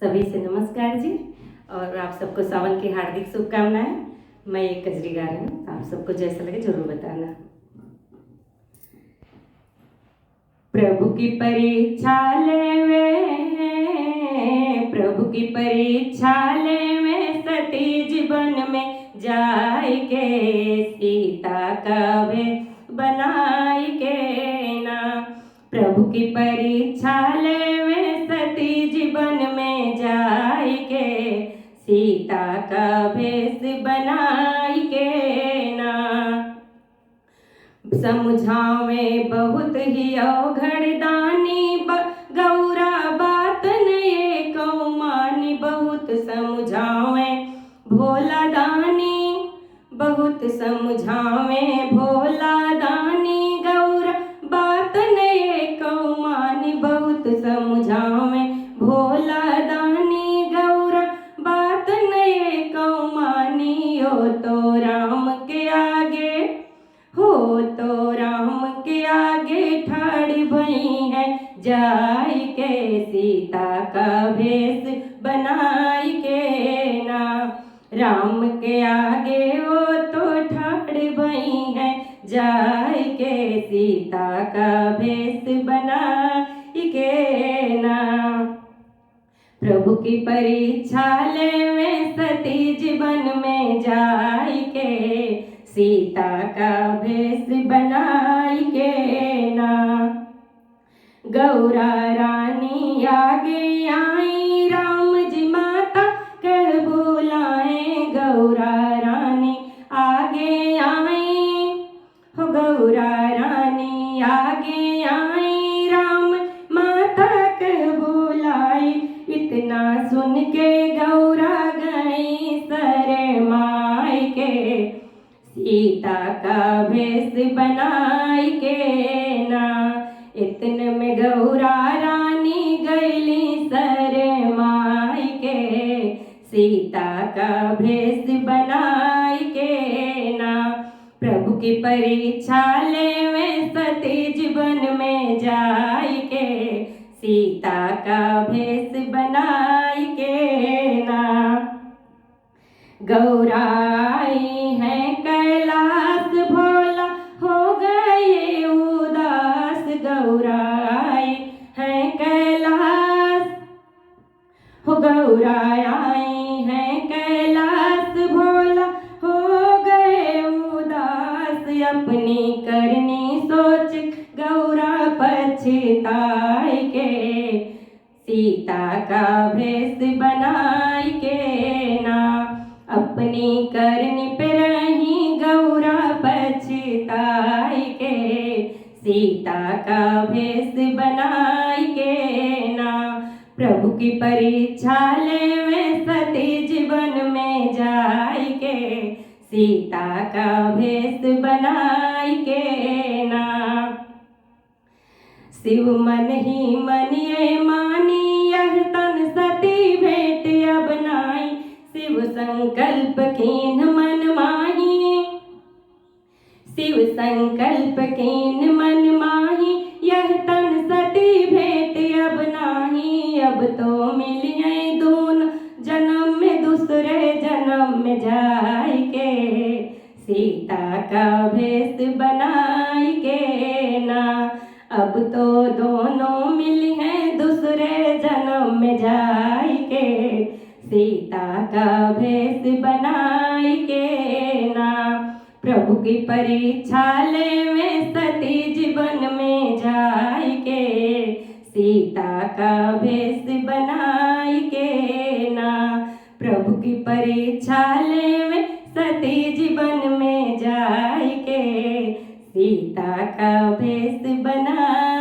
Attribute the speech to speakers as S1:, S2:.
S1: सभी से नमस्कार जी। और आप सबको सावन की हार्दिक शुभकामनाएं। मैं एक कजरी गा रही हूँ, आप सबको जैसा लगे जरूर बताना। प्रभु की परीक्षा लेवे, प्रभु की परीक्षा लेवे, सती जीवन में जाय के सीता का भेष बनाई के ना। प्रभु की परीक्षा लेवे, सती जीवन में जाय के सीता का भेष बनाई के ना। समझावे बहुत ही अवघड़दानी, गौरा बात नये कौ मानी। बहुत समझावे भोला दानी, बहुत समझावे भोला दानी, गौरा बात नये कौ मानी। बहुत समझावे भोला दानी, गौरा बात नये कौ मानी। ओ तो राम के आगे, हो तो राम के आगे ठाड़ी भई है, जाय के सीता का भेष बनाई के ना। राम के आगे वो तो ठाड़ी भई है, जाय के सीता का भेष बनाई के ना। प्रभु की परीक्षा लेवे, सती जीवन में जाय के सीता का भेष बनाई के ना। गौरा रानी आगे आई, राम जी माता कह बुलाए। गौरा रानी आगे आई, हो गौरा रानी आगे आई, राम माता कह बुलाई। इतना सुन के गौरा गई शरमाई के, सीता का भेष बनाई के ना। इतने में गौरा रानी गईली शरमाई के, सीता का भेष बनाई के ना। प्रभु की परीक्षा लेवे, सती जीवन में जाय के सीता का भेष बनाई के ना। गौरा आई है कैलाश, भोला हो गए उदास। गौरा आई है कैलाश, हो गौरा आई है कैलाश, भोला हो गए उदास। अपनी करनी सोच गौरा पछताई के, सीता का भेष बनाई के ना। अपनी करनी पे रही गौरा पछताई के, सीता का भेष बनाई के ना। प्रभु की परीक्षा लेवे, सती जीवन में जाय के सीता का भेष बनाई के ना। शिव मन ही मन ये मानी, यह तन सती भेंट अब नाई। शिव संकल्प कीन मन माही, शिव संकल्प कीन मन माही, यह तन सती भेंट अब नाही। अब तो मिली है दोनों जन्म में, दूसरे जन्म में जाय के सीता का भेष बनाई के ना। अब तो दोनों मिली हैं, दूसरे जन्म में जाय के सीता का भेष बनाई के ना। प्रभु की परीक्षा लेवे, सती जीवन में जाय के सीता का भेष बनाई के ना। प्रभु की परीक्षा लेवे, सती जीवन में जाय के सीता का भेष बनाई